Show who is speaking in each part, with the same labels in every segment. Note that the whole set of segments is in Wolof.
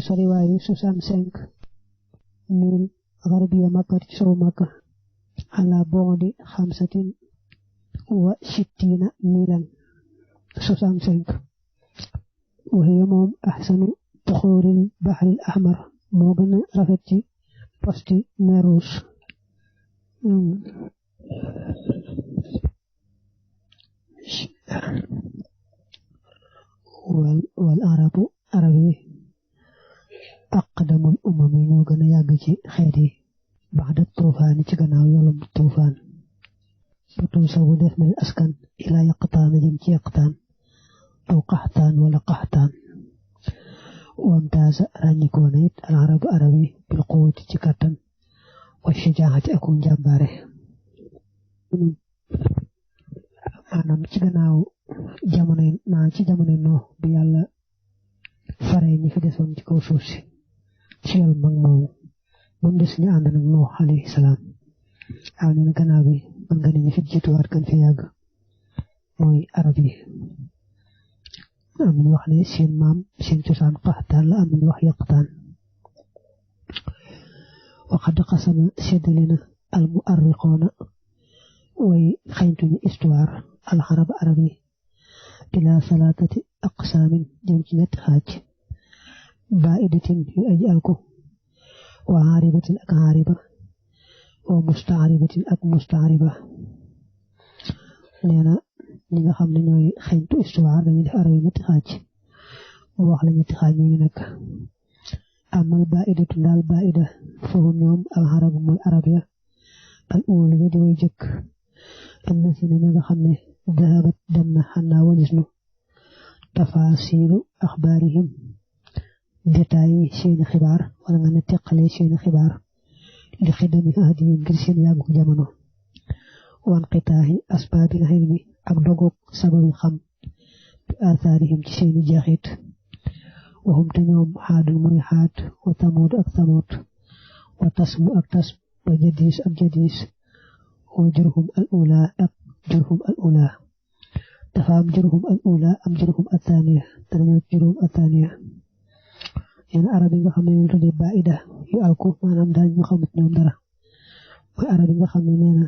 Speaker 1: soriwaayu 65 mil garbiya Makka ci sowu Makka ala boodi 65 milan 65 waxiya moom ahsanu tuxuuril bahril ahmar moo gën a rafet ci posti mer Rouge wal arabu arabi aqdamul umami ñoo gën a yàgg ci xeet yi baxda tuufaani ci gannaaw yoolum tuufaan surtout sabu def na askan ila yaqtaan jëm ci yaqtaan aw qaxtaan wala qaxtaan wamtaasa ràññikoo na it al arabu arabi bil quwwati ci kàttan wa shajaa'ati ak njàmbaare maanaam ci gannaaw jamono noo bi yàlla fare ñi fi desoon ci kaw suuf si ci yàlla mag moomu moom des ñu ànd nag Nuux alayhi salaam aw ne na gannaaw bi mën nga ne ñu fi jiituwaat kan fi yàgg mooy arab yi am nañu wax ne seen maam seen cosaan qaxtaan la am nañu wax yaqtaan waqad qasama seddalina al muarriqoona way xayntuñu histoire al arab arab yi ila salaatati aqsaamin jëm ci ñetti xaaj baa'idatin yu aji alku wa aaribatin ak aariba wa mustaaribatin ak mustaariba nee na ñi nga xam ne ñooy xeñtu histoire dañuy def arab yi ñetti xaaj mu wax la ñetti xaaj ñooñu nag amal baa'idatu daal baa'ida foofu ñoom al arab mooy arab ya al uulu ya di way jëkk am na si ne ñi nga xam ne dahabat dem na xannaa walis nu tafaasilu axbaarihim détails seeni xibaar wala nga ne teqale seeni xibaar li xidami ahdihim ngir seen yàggu jamono wan qitaahi asbaabil ilmi ak dogoog sababi xam bi athaarihim ci seeni jeexit waxum te ñoom xaadul muy xaad wa tamuud ak tamuud wa tasmu ak tasm wa jadiis ak jadiis wa jurhum al ula ak jurhum al ula dafa am jurhum al ula am jurhum al thaniya te dañoo jurhum al thaniya yéen arab yi nga xam ne ñu tuddee baida yu alku maanaam daal ñu xamut ñoom dara mooy arab yi nga xam ne nee na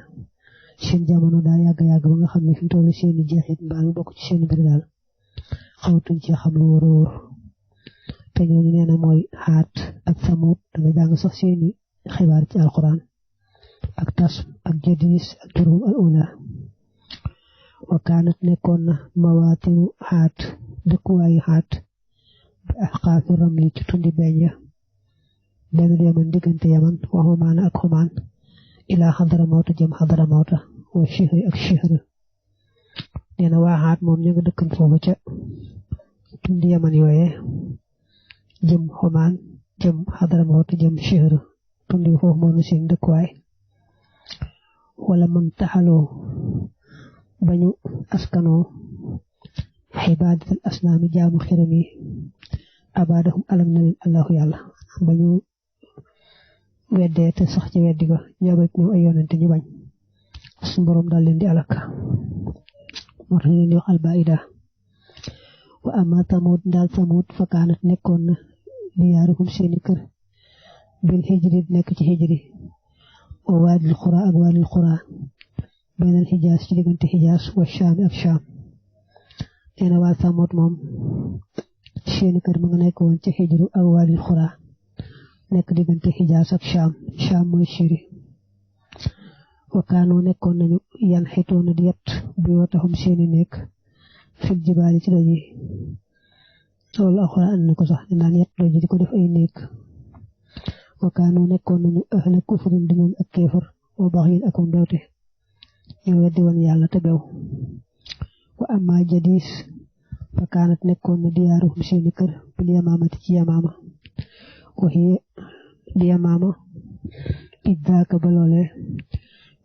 Speaker 1: seen jamono daa yàgg ba nga xam ne fi mu toll seeni jeexit mbaa lu bokk ci seeni mbir daal xawatuñ ci xam lu wóor a wóor te ñooñu nee na mooy xaat ak samut da nga jàng sax seeni xibaar ci alquran ak tasm ak jadis ak jurhum al ula wa kaanat nekkoon na mawaatinu xaat dëkkuwaayu xaat bi axqaafi ramli ci tundi beñ ya benn yaman diggante yaman wa xumaan ak xumaan ilaa xadaramawta jëm xadaramawta wa chihri ak chihr nee na waa xaat moom ñu nga dëkkan foofu ca tundi yaman yooye jëm xumaan jëm xadaramawta jëm chihr tundi foofu moom na seen dëkkuwaay wala man taxaloo bañu askanoo xibaadatal asnaami jaamu xiram yi abaadahum alam na leen allahu yàlla bañu weddee te sax ci weddi ga ñoobet ñëw ay yonente ñu bañ suñu borom daal leen di alak moo tax ñu leen di wax albaida wa ama tamut daal tamut fa kaanat nekkoon na diyaaruhum seeni kër bil hijri nekk ci hijri wa waadil xura ak waadil xura baynal xijaas ci diggante xijaas wa shaam ak shaam nee na waa Samoot moom seeni kër ma nga nekk woon ci xijru ak waadil xura nekk diggante xijaas ak shaam mooy Syrie wa kaanoo nekkoon nañu yan xitoona di yett bi yoo taxum seeni nekk fil jibaali ci doji loolu alxuraan and na ko sax daan yett doji di ko def ay nekk wa kaanoo nekkoon nañu ahla kufrin di ñoom ak kéefar wa baxyin ak mbewte ñu weddi woon yàlla te bew wa amma jadis fa kaanat nekkoon na diyaaruhum seeni kër bil yamaamati ci yamaama waxiye di yamaama iddaaka ba loole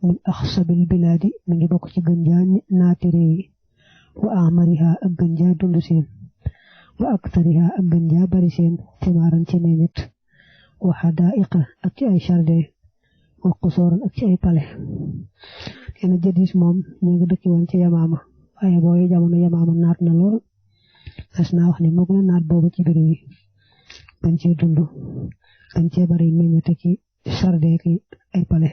Speaker 1: min axsabil bilaadi mi ngi bokk ci gën jaa naati réew yi wa amariha ak gën jaa dund seen wa aktariha ak gën jaa bari seen timaaran ci meññet wa xadaa'iqa ak ci ay jardin wa qusooran ak ci ay pale kenn jadis moom ñu ngi dëkki woon ci yamaama waaye booy jamono yamaama naat na lool as naa wax ne moo gën a naat boobu ci biir yi dañ cee dund dañ cee bari meññate ci sarde ki ay pale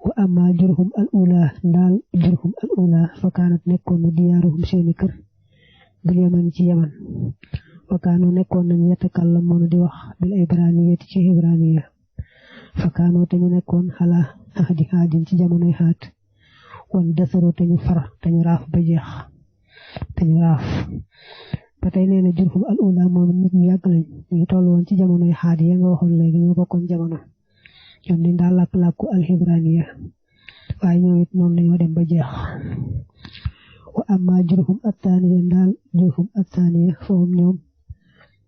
Speaker 1: wa amma jurhum al ula ndaal jurhum al ula fa kaanat nekkoon na diyaaruhum seeni kër bil yaman ci yaman wa kaanu nekkoon nañu yatakallamuuna di wax bil ibraniyati ci ibraniya fa kaanu te ñu nekkoon xalaa ahdi haadin ci jamonoy xaat wan dasaro te ñu far te ñu raaf ba jeex te ñu raaf ba tey nee na jurhum al ula moom nit ñu yàgg lañ ñu toll woon ci jamonoy xaat ya nga waxoon léegi ñoo bokkoon jamono ñoom dañ daal làkk-làkku al ibraniya waaye ñoom it noonu lañoo dem ba jeex wa amma jurhum attaaniya ndaal jurhum attaaniya fahum ñoom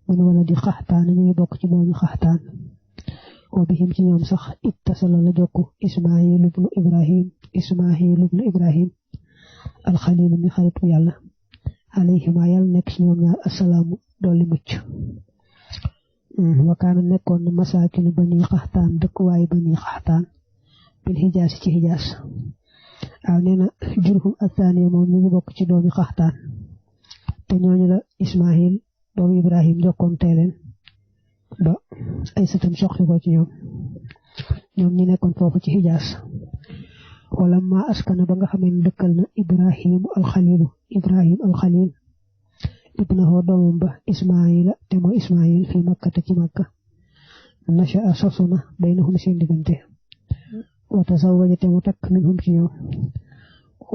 Speaker 1: min wala di xaxtaan ñuy bokk ci doomi xaxtaan wa bihim ci ñoom sax ittasala la jokku ismaayil ibnu ibrahim alxaliil mi xaritu yàlla alayhima yàlla nekk ci ñoom ñaar assalaamu dolli mucc wa kaana nekkoon na masaakinu bani xaxtaan dëkkuwaay bani xaxtaan bil xijaas ci xijaas waaw nee na jurhum attaaniya moom ñu ngi bokk ci doomi xaxtaan te ñooñu la ismaayil doomu ibrahim jokkoon teeleen ba ay sëtam soxli ko ci ñoom ñi nekkoon foofu ci xijaas wala ma askana ba nga xamee ne dëkkal na ibrahim alxalil ibnahu doomam ba ismaila te mooy ismail fi makkata ci makka nasha sosuna baynahum seen diggante wa tazawaja te mu takk minhum ci ñoom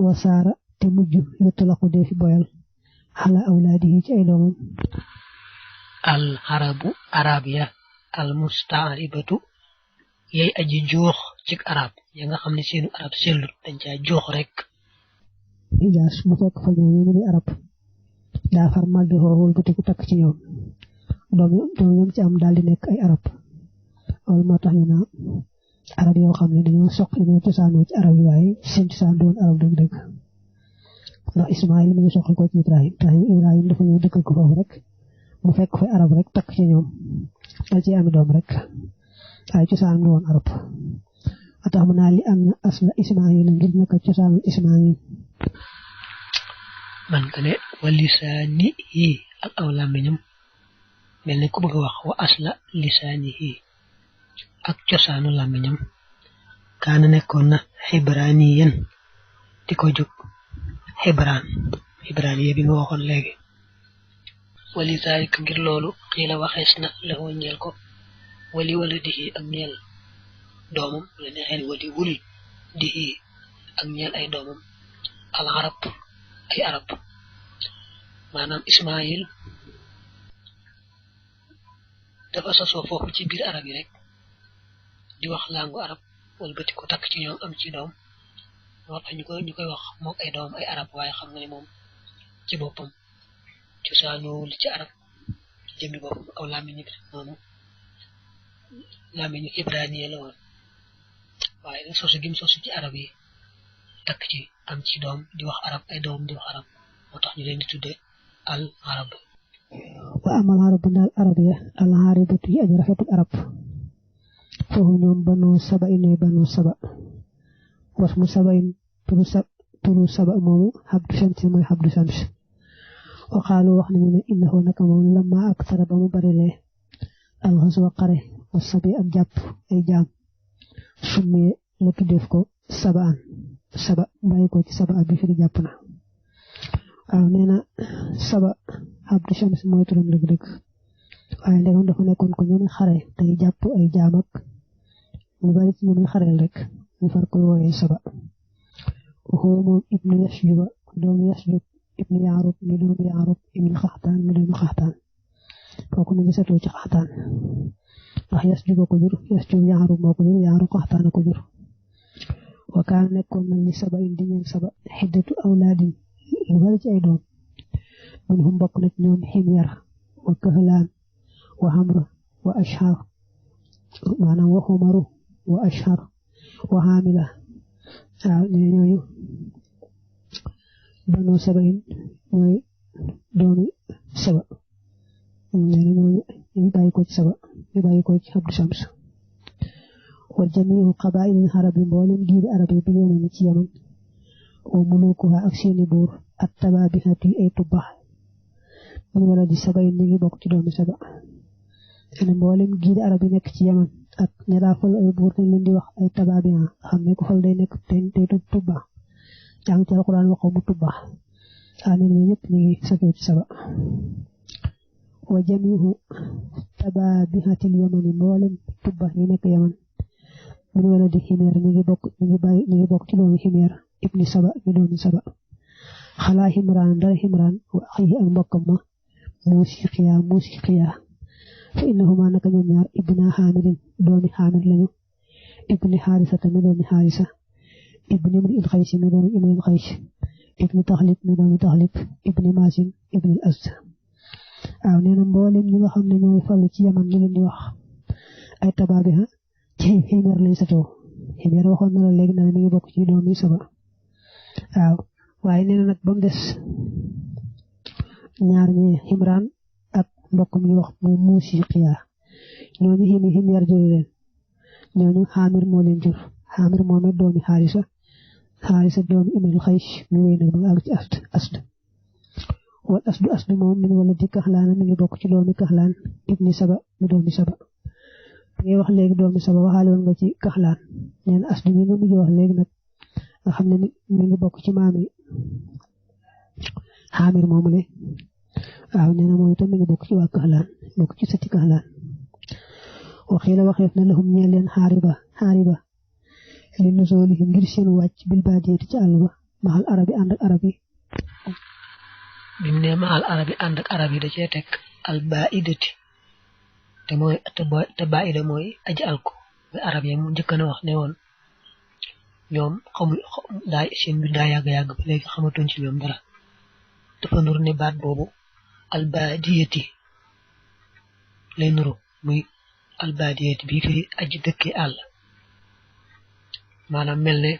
Speaker 1: wa saara te mujj yutlaqu dee fi boyal ala awlaadihi ci ay doomam
Speaker 2: al arabu arabia al mustaaribatu yay aji joox ci arab ya nga xam ne seenu arab sellut dañ caa joox rek
Speaker 1: ijaas mu fekk fa ñoo ñu arab daa far màggi xool bu ku takk ci ñoom doom ci am daal di nekk ay arab loolu moo tax ñu naa arab yoo xam ne dañoo cosaanoo ci arab yi waaye seen cosaan doon arab dëgg-dëgg ndax ismail mi ngi soqi ko ci ibrahim dafa ñëw dëkkal ko foofu rek mu fekk fa arab rek takk ci ñoom dal ci ami doom rek waaye cosaan du woon arab a tax mu naa li am na asla ismail ngir naka cosaanu ismail
Speaker 2: man ka ne wa lisaani yi ak aw làmmiñam mel ne ku bëgg a wax wa asla lisaani yi ak cosaanu làmmiñam kaana nekkoon na xibraaniyan di ko jóg xibraaniya bi nga waxoon léegi wali zaalika ngir loolu xiila waxees na la ko ñeel ko wali wala dihi ak ñeel doomam la neexee wali wul dihi ak ñeel ay doomam al arab ay arab maanaam ismail dafa sosoo foofu ci biir arab yi rek di wax langu arab wala bëti ko takk ci ñoom am ci doom moo tax ñu koy wax moom ay doom ay arab waaye xam nga ne moom ci boppam cosaanu li ci arab jëmmi boppam aw làmmiñu noonu làmmiñu ibraniya la woon waaye nag sosu gim sosu ci arab yi takk ci am ci doom di wax arab ay doom di wax arab moo tax ñu leen di tudde al arab
Speaker 1: wa amal arab daal arab ya al arabatu yi aji rafetu arab foofu ñoom banu saba inay banu saba was mu saba in turu saba moomu xabdu shams mooy xabdu shams waxaalu wax nañu ne innahu naka moom lamma ak tara ba mu barilee al xaswa xare wa sabi ak jàpp ay jaam summee la tuddeef ko saba bàyyi ko ci saba bi fi di jàpp na waaw nee na saba abdu shams mooy turam dëgg-dëgg waaye ndegam dafa nekkoon ko ñoom xare tey jàpp ay jaam ak ñu bari ci ñoom xareel rek ñu far koy wooyee saba waxoo moom ibnu yasjuba doomu yasjub ibnu yaarub mi doomu yaarub ibnu xaxtaan mi doomu xaxtaan kooku mi ngi setoo ci xaxtaan ndax yasjuba ko jur yasjub yaarub moo ko jur yaarub xaxtaan ko jur wa kaan nekkoon na li saba indi ñoom saba xiddatu awlaadin lu bari ci ay doom mun hum bokk na ci ñoom ximyar wa kahlaan wa hamra wa ashar maanaam wa xumaru wa ashar wa xaamila waaw ñooñu banu saba in ñooy doomi saba nee na ñooñu ñu bàyyi ko ci saba ñu bàyyi ko ci abdu shams wa jamiu qabaa'il arab yi mboolem giiri arab yi bu ñëwoon ci yaman wa mulukuha ak seeni buur ak tabaabixat yi ay tubbax min wala di saba ni ngi bokk ci doomi saba ene mboolem giidi arab yi nekk ci yaman ak ña daa fal ay buur dañ leen di wax ay tababian xam ne ko fal day nekk tey tubba jàng ci alquran waxoo mu tubba ane ñu ñëpp ñu ngi safee ci saba wa jamihu tababihatil yamani mboolem tubba yi nekk yaman min wala di ximeer ñu ngi bokk ci doomi ximeer ibni saba mi doomi saba xalaa ximraan dara ximraan wa axihi ak mbokkam ma muusiqiya fa innahuma naka ñoom ñaar ibna xaamirin doomi xaamir lañu ibni xaarisa mi doomi xaarisa ibni imri il xaysi mi doomi imri il xays ibni taxlib mi doomi taxlib ibni maasin ibni asd waaw nee na mboolem ñi nga xam ne ñooy fallu ci yaman ñu leen di wax ay tabaabiha ci ximeer lañ satoo ximeer waxoon na la léegi na mi ngi bokk ci doomi saba waaw waaye nee na nag ba mu des ñaar ñi ximraan ak mbokk mi wax mu muusiqiya ñooñu ximeer jur leen ñooñu xaamir moo leen jur xaamir moom it doomi xaarisa doomi imrul xays mi wéy nag ba nga àgg ci asd wal asdu moom min wala di kaxlaan mi ngi bokk ci doomi kaxlaan ibni saba mi doomi saba ngay wax léegi doomi saba waxaale woon nga ci kaxlaan nee na asdu mi nga mujj wax léegi nag nga xam ne mi ngi bokk ci maami xaamir moomu le waaw nee na moom itam mi ngi bokk ci waa kaxlaan bokk ci sëti kaxlaan waxii la waxeef na lahum ñeel leen xaariba li nusoolihim ngir seen wàcc bil baadiyati ci àll ba maxal arabi ànd ak arab yi
Speaker 2: bimu ne maxal arabi ànd ak arab yi da cee teg al baidati te baida mooy aji alko mooy arab yi mu njëkk na wax ne woon ñoom xamul daa seen bi daa yàgg ba léegi xamatuñ ci ñoom dara dafa nur ne baat boobu albadiyati lay nuru muy albadiyati bii firi aji dëkke àll maanaam mel ne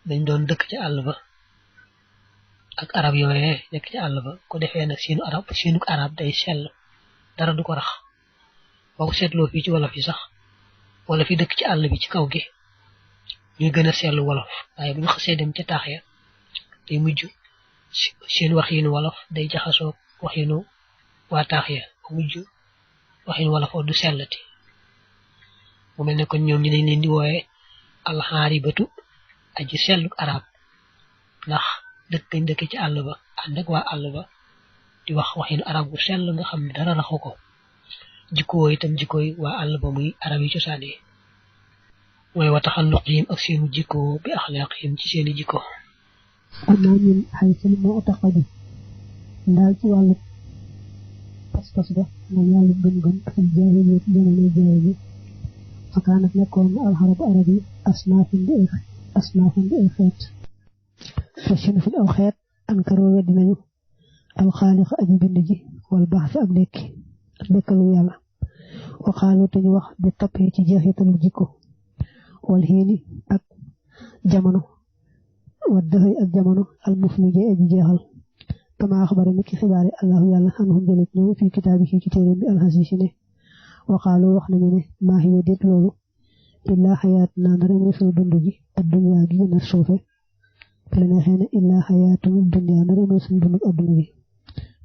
Speaker 2: dañ doon dëkk ci àll ba ak arab yooyee nekk ci àll ba ko defee nag seenu arab day sell dara du ko rax boo ko seetloo fii ci wolof yi sax wala fi dëkk ci àll bi ci kaw gi ñuy gën a seetlu wolof waaye bu ñu xasee dem ca taax ya day mujj seen waxinu wolof day jaxasoo waxinu waa taax ya mujj waxinu wolof du sellati mu mel ne kon ñoom ñi dañ leen di wooye alxaaribatu aji sellu arab ndax dëkk ci àll ba ànd ak waa àll ba di wax waxinu arab bu sell nga xam ne dara raxu ko jikkoo itam jikkooy waa àll ba muy arab yi cosaan yi mooy wa taxalluqihim ak seenu jikkoo bi axlaaqihim ci seeni jikko
Speaker 1: amaa ñun xay seen moo taqadi ndaal ci wàllu pas-pas ba moom wàllu gëm-gëm fil jaahiliya ci jamono jaahili fakaanat nekkoon alxarabu arab yi asnaafin di ay xeet fa sinfin aw xeet ankaroo weddi nañu alxaaliq aji bind ji wal baax fi ak dekki ak dekkalu yàlla waxaalu te ñu wax bi tappee ci jeexitalu jikko wal xiini ak jamono wad dëxëy ak jamono al muflije aji jeexal kama axbara ni ki xibaari allahu yàlla anhum jëlet ñëw fii kitaabi ci téere bi alxasiisi ne waxaalu wax nañu ne maa hiya déet loolu illaa xayaat naa dara muy sunu dund ji ak duniyaa gi gën a suufe la neexee ne illaa xayaatuna duniyaa dara muy sunu dund adduna bi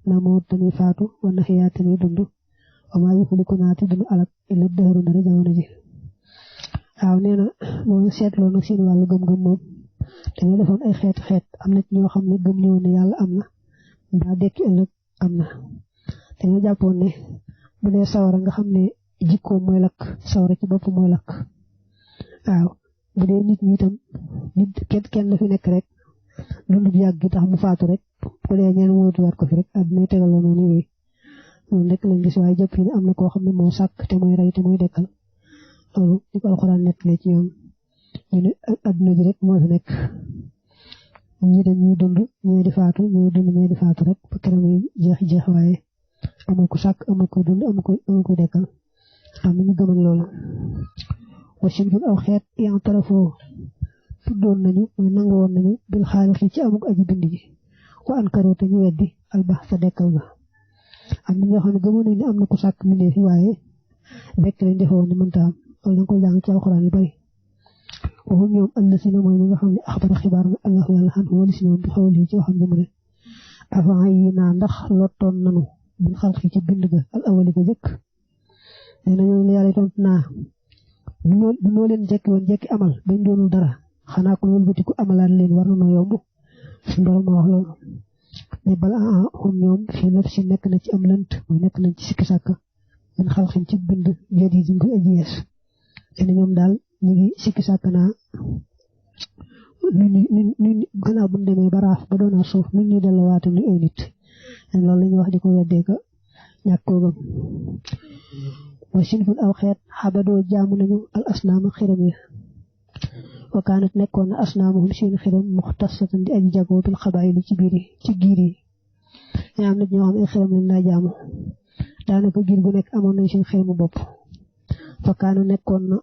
Speaker 1: na moo dañuy faatu wa naxiyaa dañuy dund wa maa yuxlikunaa te duñu alak illa dëhëru dara jamono ji waaw nee na moom seetloo nag seen wàllu gëm-gëm moom dañoo defoon ay xeet am na ci ñoo xam ne gëm ñëwoon ne yàlla am na mbaa dekki ëllëg am na dañoo jàppoon ne bu dee sawara nga xam ne jikkoom mooy lakk sawara ci bopp mooy lakk waaw bu dee nit ñi itam nit kenn la fi nekk rek dund bi yàgg gi tax mu faatu rek bu dee ñeen wóotuwaat ko fi rek àdduna tegal la noonu yooyu moom rek lañ gis waaye jàpp ne am na koo xam ne moo sàkk te mooy rey te mooy dekkal loolu di ko alxuraan nettalee ci ñoom ñu ne àdduna ji rek moo fi nekk ñi dañuy dund ñee di faatu ñee dund ñee di faatu rek ba keroog muy jeex waaye amul ko sàkk amul ko dund amul ko dekkal am nañu gëmal loolu wa sinfun aw xeet yan tarafoo tuddoon nañu mooy nangu woon nañu bil xaalixi ci amuk aji bind ji wa ankaroo te ñu weddi albax sa dekkal ga am na ñoo xam ne gëmoon nañu ne am na ko sàkk mbindee fi waaye bekk lañ defoon ne mënta am loolu da nga koy jàng ci alxuraan yu bari waxum ñoom allazina mooy ñi nga xam ne axbara xibaar na allahu yàlla xan wali si ñoom bi xawli ci waxam jëmu ne avant yi naa ndax lottoon nanu bil xalqi ci bind ga al awali ga jëkk nee na ñoom la yàlla tontu naa du noo leen jekki woon jekki amal bañ doonul dara xanaa ko wëlbatiku amalaat leen war na yomb suñu borom ma wax loolu ne bala xum ñoom fii naf si nekk na ci am lënt mooy nekk nañ ci sikki sàkk min xalqin ci bind jët yi ko aji yees leen ñoom daal ñu ngi sikki sàkk naa ñu gannaaw bu ñu demee ba raaf ba doonaa suuf nit ñuy delluwaate ni ay nit loolu la ñuy wax di ko weddee ka ñàkk koo gëm wa sinfun aw xeet xabadoo jaamu nañu al asnaama xiram yi wa kaanat nekkoon na asnaamuhum seen xiram muxtasatan di aji jagoo bil xabaayili ci biir yi ci giir yi ñu am nit ñoo xam ay xiram lañ daa jaamu daanaka giir gu nekk amoon nañ seen xiramu bopp fa kaana nekkoon na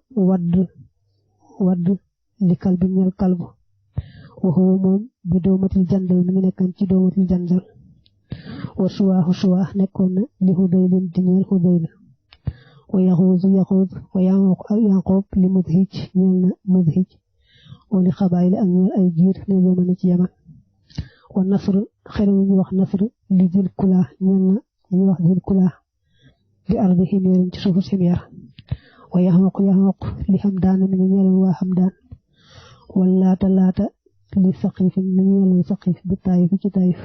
Speaker 1: wadd li kalbi ñel kalbu waxoo moom bi doomatil jandal mi ngi nekkan ci doomatil jandal wa suwaax nekkoon na li xuday leen di ñeel xuday la wa yaxuud wa yanqoob li mudhij ñeel na mudhij wa li xabaay li ak ñeel ay giir ne yemane ci yaman wa nasr xeram ñu wax nasr li dil kula ñeel na ñu wax dil kula bi ardi ximeerin ci suufu simeer wa yaxooq li xamdaan mi ngi ñeel waa xamdaan wal laata li saqif mi ngi ñeel saqif bi taayif ci taayif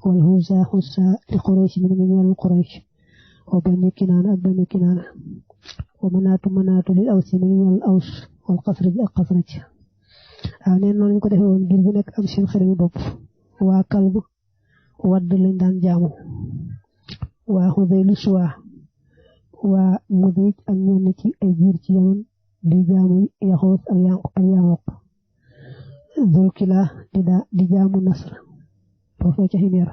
Speaker 1: wal xusa li quraysh mi ngi ñeel quraysh wa bani kinaana ak bani kinaana wa manaatu li aws mi ngi ñeel aws wal xasraj ak xasraj waaw neen noonu ñu ko defee woon ngir bu nekk am seen xërëmi bopp waa kalb wadd lañ daan jaamu waa xudaylu suwaa waa mudij ak ñenn ci ay jiir ci yaman di jaamu yaxoos ak yanqoq dul kila di jaamu nasr foofee ca ximeer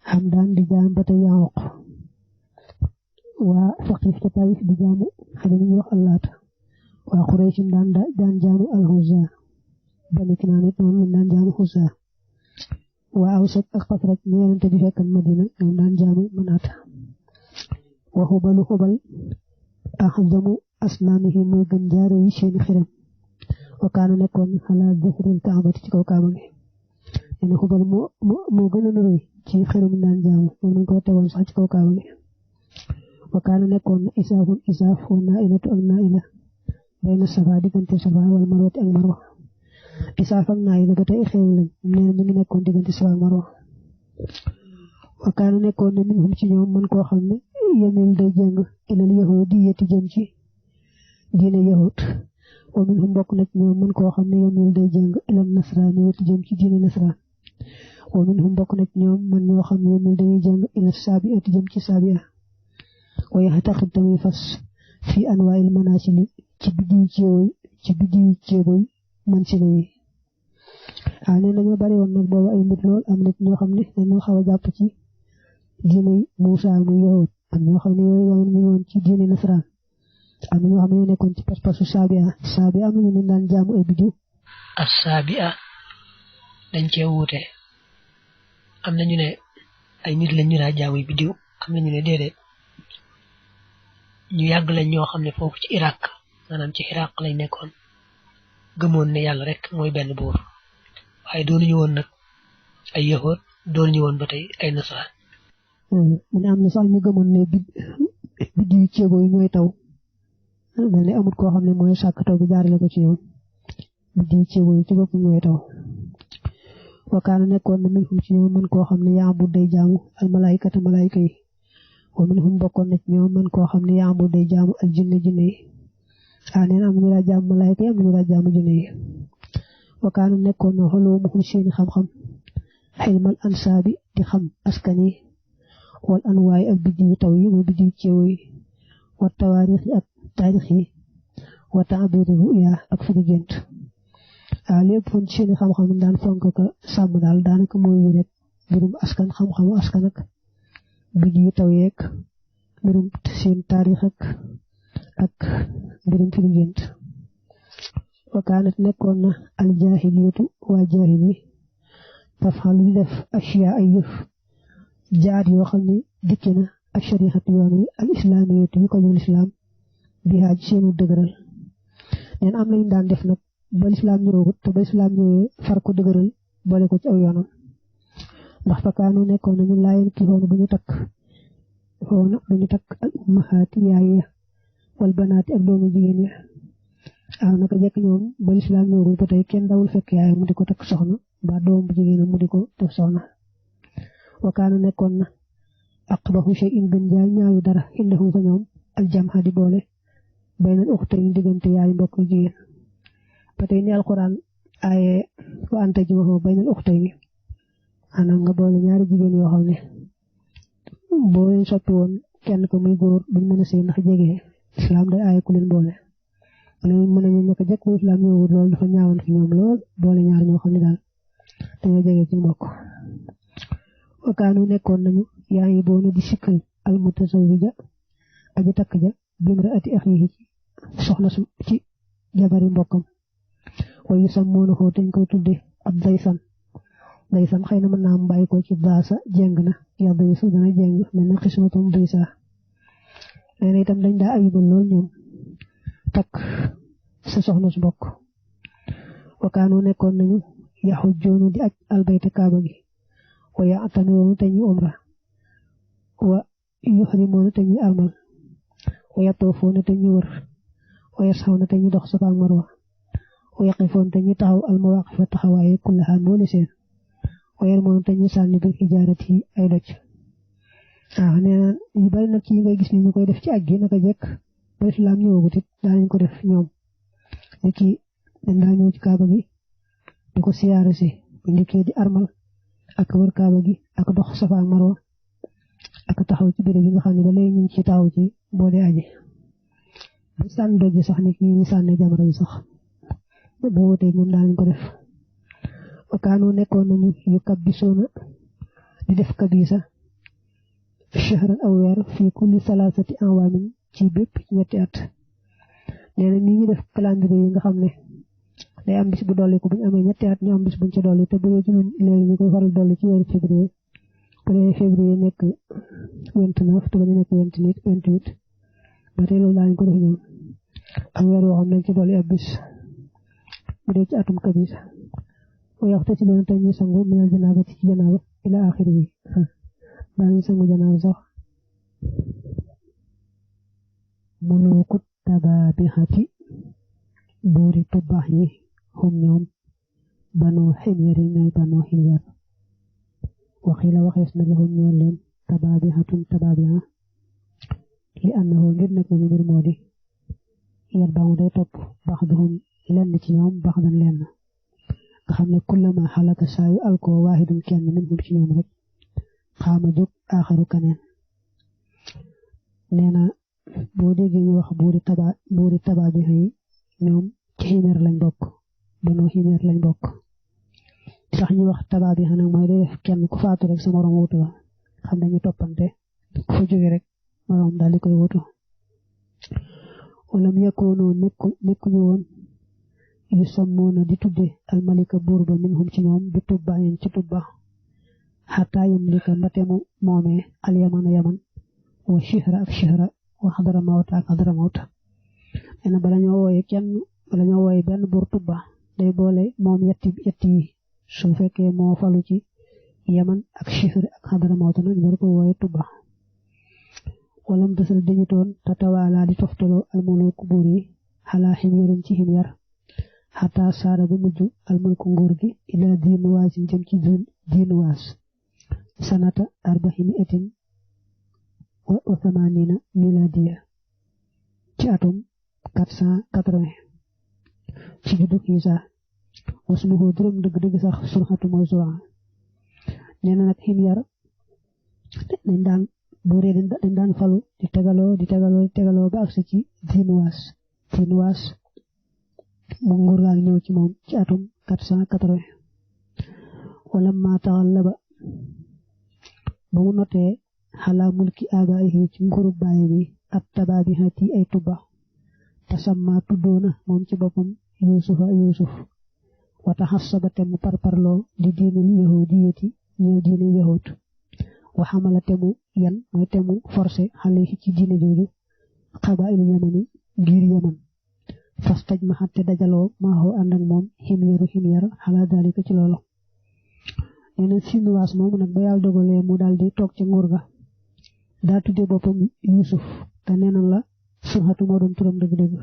Speaker 1: xamdaan di jaam ba tey yanqoq waa saqif ca taayif di jaamu xale ñu wax allaat waa quraysh daan jaamu alxuza bani kinaan it moom lañ daan jaamu xuza waa awsat ak xasraj ñu yonente bi fekkan madina ñoom daan jaamu manaata wa xubal axzamu asnaamihi mooy gën jaare yi seeni xiram wa kaana nekkoon xalaa zuhril kaabati ci kaw kaaba gi nee na xubal moo gën a rëy ci xiram daan jaamu moom lañ ko tegoon sax ci kaw kaaba gi wa kaana nekkoon na isaaf wa naailatu ak naaila bayna safa diggante safa wal marwati ak marwa isaaf ak naaila ba tey xew lañ nee na ñu ngi nekkoon diggante safa ak marwa wa kaana nekkoon na minhum ci ñoom man koo xam ne yemil day jëng ilal yahudiyyati jëm ci diine yahud wa minhum bokk na ci ñoom man koo xam ne yemil day jëng ilal nasraaniyati jëm ci diine nasraan wa minhum bokk na ci ñoom man ñoo xam ne yemil day jëng ilal saabiati jëm ci saabia wa yaxtaqid tamit fas fi anwaa'il manaasili ci biddiw ceeboy man si la yi waaw nee nañoo bari woon nag boobu ay mbir lool am na ñoo xam ne dañoo xaw a jàpp ci diine Muusaa muy yahud am ñoo xam ne yooyu jamono ñu woon ci diine nasaraan am ñoo xam ne ñoo nekkoon ci pas-pasu saabia am nañu ne daan jaamu ay biddiw
Speaker 2: as saabia dañ cee wuute am nañu ne ay nit lañ ñu daa jaamu ay biddiw am nañu ne déedéet ñu yàgg lañ ñoo xam ne foofu ci Irak maanaam ci Irak lañ nekkoon gëmoon ne yàlla rek mooy benn buur waaye doonuñu woon nag ay yahood doonuñu woon ba tey ay nasaraan.
Speaker 1: mu ne am na sax ñu gëmoon ne biddiw ceebo yi ñooy taw mel ne amul koo xam ne mooy sàkk taw bi jaarale ko ci ñoom biddiw ceebo yi ci bopp ñooy taw. wa kaana nekkoon na minhum ci ñoom man koo xam ne yaa bu day jaamu al malaayikata malaayika yi wa minhum bokkoon na ci ñoom man koo xam ne yaa bu day jaamu al jinne yi nee na am ñu daa jaamu malaayika yi am ñu daa jaamu jinne yi. wa kaana nekkoon na xoloo mu seeni xam-xam xilmal ansaabi di xam askan yi wal anwaay ak biddiw taw yi mooy biddiw ceew yi wa tawaarix yi ak taarix yi wa ta'biru ru'ya ak firi gént lépp fon ci seeni xam-xam daan fonk ko sàmm daal daanaka mooy yu rek mbirum askan xam-xamu askan ak biddiw taw yeeg mbirum seen taarix ak mbirum firi gént. wa kaanat nekkoon na al jaahiliyatu waa jaahil yi tafxalu di def ashiya ay yëf jaar yoo xam ne dikki na ak shariixatu yoon wi al islaamiyatu yi ko ñu lislaam bi haaj seenu dëgëral neen am nañu daan def nag ba lislaam ñëwagut te ba lislaam ñëwee far ko dëgëral boole ko ci aw yoonam ndax fakaanu nekkoon nañu laayeen ki xoonu duñu takk al ummahaati yaay ya wal banaati ak doomu jigéen ya naka jekk ñoom ba lislaam ñëwul ba tey kenn dawul fekk yaay mu di ko takk soxna ba doom bu jigéen mu di ko def soxna wakaana nekkoon na aqbahu shay'in gën jaay ñaawi dara indahum fa ñoom aljamha di boole baynal uxtayn diggante yaay mbokk jigéen ba tey ni alquran aaye wa anta jimahu baynal uxtayn maanaam nga boole ñaari jigéen yoo xam ne boo leen soppi woon kenn ko muy góor duñ mën a sëy ndax jege islam day aaye ku leen boole mën nañu ñaka jekk bu islam ñëwul loolu dafa ñaawoon fi ñoom lool boole ñaar ñoo xam ne daal dañoo jege ci mbokk wakaanu nekkoon nañu yaa ngi boona di sikkal al mutasawwija aji takk ja bimra ati axihi ci soxna su ci jabari mbokkam way yusammuuna ko dañ koy tudde ab daysan xëy na mën naa am bàyyi ko ci daasa jeng na ya daysu dana jeng mel na xismatum daysa nee na itam dañ daa ayibal lool ñoom takk sa soxna su mbokk wakaanu nekkoon nañu yaxujjoonu di aj albayta kaaba gi wa ya'tamiruuna te ñuy umra wa yuhrimuuna te ñuy armal wa yatuufuuna te ñuy wër wa yas'awna te ñuy dox Safa ak Marwa wa yaqifuuna te ñuy taxaw almawaaqifa taxawaaye kullahaa boole seen wa yarmuuna te ñuy sànni bil hijaarati ay doj nee na yu bari nag ci yi ngay gis ni ñu koy def ci aj gi naka jekk ba islaam ñëwagut it daanañ ko def ñoom ni ki dañ daa ñëw ci kaaba gi di ko siyaare si bu ndikkee di armal ak wër kaaba gi ak dox Safa ak Marwa ak taxaw ci béréb yi nga xam ne ba léegi ñu ngi ci taxaw ci boo dee aji bu sànni doj sax ni ñu sànni jamra yi sax boo wutee ñoom daanañ ko def wakaanu nekkoon nañu yu kabbisoona di def kabisa shahran aw weer fii kulli salaasati awaamin ci bépp ñetti at nee na ni ñu def calendrier yi nga xam ne day am bis bu dolli ko bu ñu amee ñetti at ñu am bis buñ ci dolli te bu dee ci ñun léegi ñu koy faral dolli ci weeru février bu dee février nekk 29 te ba ñu nekk 28 ba tey loolu daañu ko def ñoom am weer woo xam nañ ci dolli ab bis bu dee ci atum kabis wa yaxtasiluuna te ñuy sangu minal janaabati ci janaaba ila axiri yi daañu sangu janaaba sax muluuku tabaabixati buuri tubbaax yi xum ñoom banoo ximyari ñooy banoo ximyar waxiila waxees na lahum ñeel leen tabaabixatun tabaabixa li annahu ngir nag ñu mbir moo di yat baamu day topp baxduhum lenn ci ñoom baxdan lenn nga xam ne kullama xalaka saayu alkoo waahidun kenn minhum ci ñoom rek xaama jóg aaxaru kaneen nee na boo déggee ñu wax buuri tabaabixa yi ñoom ci ximeer lañ bokk banoo ximeer lañ bokk sax ñu wax tabaabixa nag mooy day def kenn ku faatu rek sa morom wutu la xam dañu toppante ku fa jóge rek morom daal di koy wutu walam yakoonoo nekkuñu woon yu sammoona di tudde almalika buur ba minhum ci ñoom bi tubbaayin ci tubba xataa yamlika mbatemu moomee alyamana yaman wa shihra ak shihra wa xadara mawta ak xadara mawta nee na bala ñoo wooye benn buur tubba day boole moom yetti yi su fekkee moo falu ci yaman ak shihra ak xadara mawta nag ñu ko wooye tubba walam desal dañu toon te tawaalaa di toftaloo almuluku buur yi xalaa ximyarin ci ximyar xataa saara ba mujj almulku nguur gi ilaa diinuwaas yi jëm ci diinuwaas sanata arbaxini atin wa thamanina miladiya ci atum 480 ci juddug Isa wasmuhu turam dëgg-dëgg sax surxatu mooy sura nee na nag ximyar dañ daan buuree dañ daan falu di tegaloo ba agsi ci diinuwaas mu nguur gaa ngi ñëw ci moom ci atum 480 wala ma taxallaba ba mu notee xalaa mulki abaayihi ci nguurub baaye bi at tabaabixati ay tubba tasamma tuddoona moom ci boppam yusuf wata xasaba te mu parparloo di diinul yahudiyati ñëw diine yahud waxamala te mu yan mooy te mu forcé xale yi ci diine jooju xabaa'ilu yamani ngir yaman fastaj ma xatte dajaloo maaxoo ànd ak moom ximyar xalaa daalika ci loolu neena Sinuwaas moomu nag ba yàlla dogalee mu daal di toog ci nguur ga daa tuddee boppam Yuusuf te neena la Surxatu moo doon turam dëgg-dëgg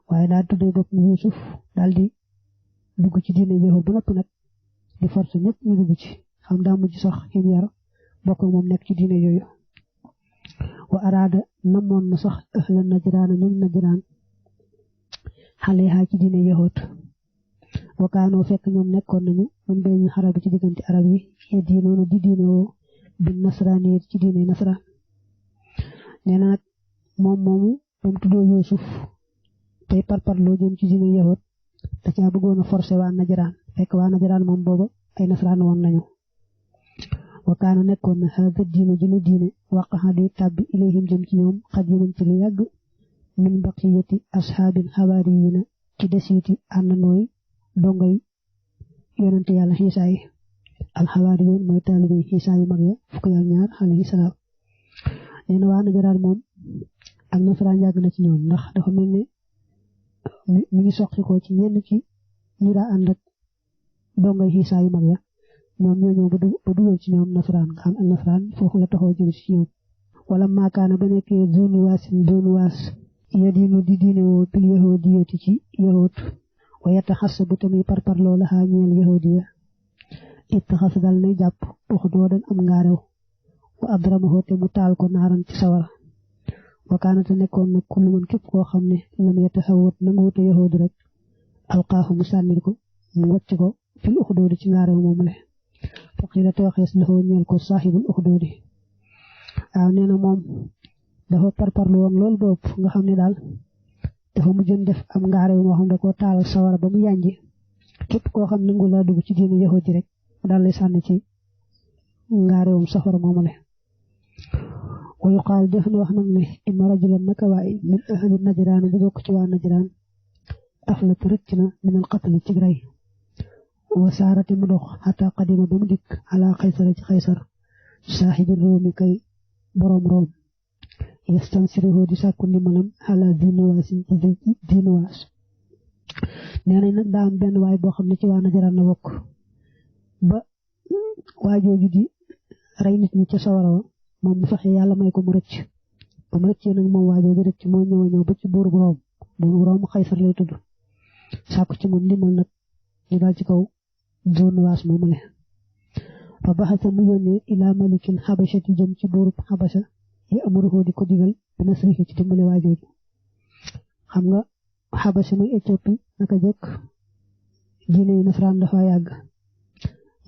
Speaker 1: waaye daa tuddee boppam Yuusuf daal di dugg ci diine yahud ba noppi nag di force ñëpp ñu dugg ci xam daa mujj sax Himyar bokk moom nekk ci diine yooyu wa araada namoon na sax ahla Najraan ñoom Najraan xale yaa ci diine yahud wakaanoo fekk ñoom nekkoon nañu ñun bay ñu xarabi ci diggante arab yi ya diinoonu di diinewoo bi nasraani ci diine nasraan nee na nag moom moomu ba mu tuddoo Yuusuf tey parparloo jëm ci diine yahud da caa bëggoon a forcé waa Najraan fekk waa Najraan moom booba ay nasraan woon nañu wakaana nekkoon na haada diine jële diine waqaxa di tàbbi ilayhim jëm ci ñoom xadiman ci lu yàgg min baqiyati ashaabil xawaariyiina ci desiiti àndandooy dongay yonente yàlla Xiisa yi alxawaariyoon mooy taalibe Xiisa yu mag ya fukk ak ñaar alayhi salaam nee na waa Najraan moom ak nasaraan yàgg na ci ñoom ndax dafa mel ne mi ngi soqi ko ci ñenn ci ñu daa ànd ak dongay Xiisa yu mag ya ñoom ñoo ñëw ba dugal ci ñoom nasaraan xam ak nasaraan foofu la taxaw jëm ci ñoom wala maakaana ba nekkee Zunuwaas yadiinu di diine woo bil yahuudiyati ci yahud wa yataxassabu tamit parparloo la xaa ñeel yahudiya ittaxas dal nay jàpp uxdoodan am ngaarew wa adramahu te mu taal ko naaran ci sawara wa kaanate nekkoon nag kullu man képp koo xam ne lam yataxawat nanguwute yahud rek alqaahu mu sànnil ko mu wàcc ko fil uxdoodi ci ngaarew moomu le faqila te waxees laxoo ñeel ko saaxibul uxdoodi waaw nee na moom dafa parparlu woon loolu bopp nga xam ne daal dafa mujjoon def am ngaarew moo xam ne koo taal sawara ba mu yànji képp koo xam nangu laa dugg ci diine yahud ji rek daal lay sànni ci ngaarewum safara moomu le wa yuqaal def na wax nag ne inna rajulan naka waay min ahli Najraan bu bokk ci waa Najraan aflat rëcc na min al qatl ci rey wa saarate mu dox xataa qadima ba mu dikk ala Qaysara ci Qaysar saaxibi Roomi kay borom Room yastansiruhu di sàkku ndimbalam ala Zinuwaas nee nañ nag daa am benn waay boo xam ne ci waa Najraan la bokk ba waajooju di rey nit ñi ca sawara wa moom mu fexe yàlla may ko mu rëcc ba mu rëccee nag moom waajooju rëcc moo ñëw ba ci buurub Room Qaysar lay tudd sàkku ci moom ndimbal nag ñu daal ci kaw Zunuwaas moomu ne fa baxasa mu yónnee ilaa malikin xabasha ti jëm ci buurub xabasha yi amuruhu di ko digal bi nasrihi ci dimbale waajooju xam nga xabasha muy Éthiopie naka jëkk diine yi nasaraan dafa yàgg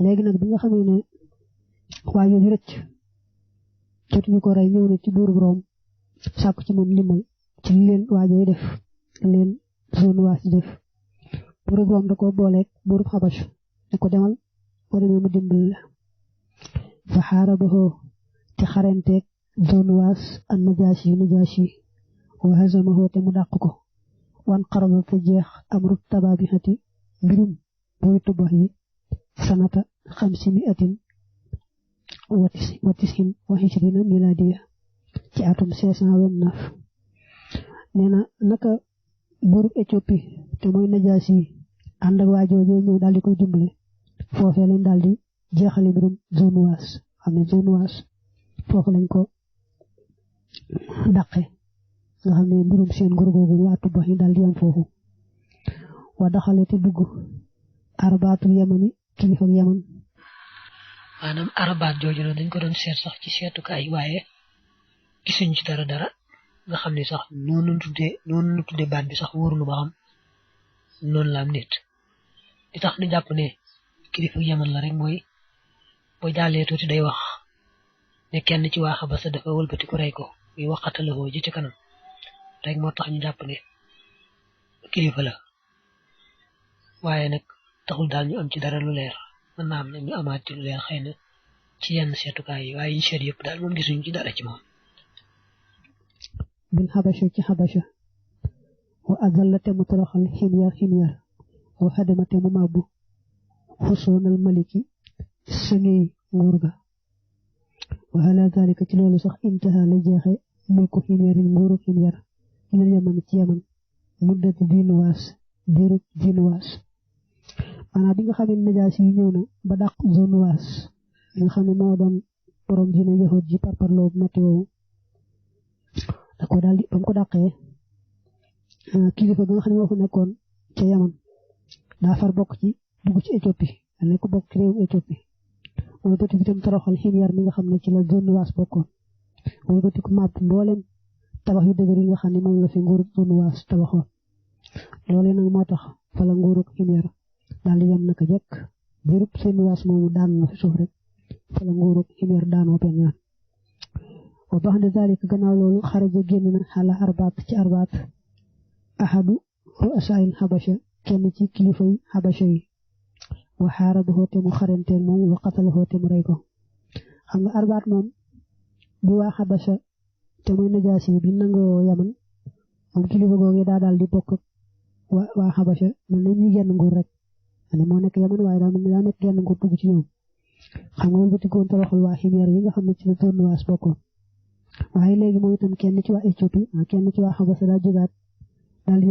Speaker 1: léegi nag bi nga xamee ne waajooju rëcc jotuñu ko rey ñëw na ci buurub Room sàkku ci moom ndimbal ci li leen waajooy def leen Zunuwaas di def buurub Room da ko booleeg buurub xabasha ne ko demal boo demee mu dimbal la fa xaarabahu te xarenteeg Zunuwaas an Najaashi wa hazamahu te mu dàq ko wan qarada te jeex amru tabaabixati mbirum booy tubax yi sanata 500 wa tisin wa hijrina miladiya ci atum 529 nee na naka buurub Éthiopie te mooy Najaashi ànd ak waajooje ñëw daal di koy dimbale foofee lañ daal di jeexale mbirum Zunuwaas xam ne Zunuwaas foofu lañ ko dàqe nga xam ne mbirum seen nguur googu waa tubax yi daal di am foofu wa daxale te dugg arbaatul yamani kilifa yaman
Speaker 2: maanaam arabaat jooju noonu dañ ko doon seet sax ci seetukaay waaye gisuñ ci dara nga xam ne sax noonu nu tuddee baat bi sax wóorunu ba xam noonu la am nit di tax nu jàpp ne kilifa yaman la rek mooy boo jàllee tuuti day wax ne kenn ci waa Xabasa dafa wëlbati ko rey ko muy waxatalawoo ji ci kanam rek moo tax ñu jàpp ne kilifa la waaye nag taxul daal ñu am ci dara lu leer mën naa am ne ñu amaat ci lu leer xëy na ci yenn seetukaay yi waaye yi seet yëpp daal moom gisuñu ci dara ci moom
Speaker 1: bil xabasha ci xabasha wa adalla te mu toroxal Himyar wa hadama te mu màbbu xusoonal maliki sëngey nguur ga wa ala zalika ci loolu sax intaha la jeexe mulku Himyarin nguuru Himyar minal yaman ci yaman muddatu Zinuwaas diirub Zinuwaas maanaam bi nga xam ne Najaasi yi ñëw na ba dàq Zunuwaas li nga xam ne moo doon borom diine yahud ji parparloo metti woowu da ko daal di ba mu ko dàqee kilifa bi nga xam ne moo fa nekkoon ca Yaman daa far bokk ci dugg ci Éthiopie ne ko bokk ci réewum Éthiopie wala bëti bi tam toroxal Himyar mi nga xam ne ci la Zunuwaas bokkoon wala bëti ko màbb mboolem tabax yu dëgër yi nga xam ne moom la fi nguuru Zunuwaas tabaxoon loolee nag moo tax fa la nguuru Himyar daal di yem naka jekk birub Zunuwaas moomu daan na fi suuf rek fa la nguuru Himyar daanoo benn yoon wa ba'da zaalika gannaaw loolu xaraja génn na xala arbaat ci arbaat ahadu ru'asaa'il Habasha kenn ci kilifay Habasha yi wa xaarabahu te mu xaranteen moom wa qatalahu te mu rey ko xam nga arbaat moom bu waa Habasha te muy Najaasi bi nangoo Yaman moom kilifa googu daa daal di bokk waa Habasha mel na ñuy genn nguur rek ane moo nekk Yaman waaye daa nekk genn nguur dugg ci ñoom xam nga wala bëtikoon toroxal waa Himyar yi nga xam ne ci la Zunuwaas bokkoon waaye léegi moom itam kenn ci waa Éthiopie kenn ci waa Habasha daa jógaat daal di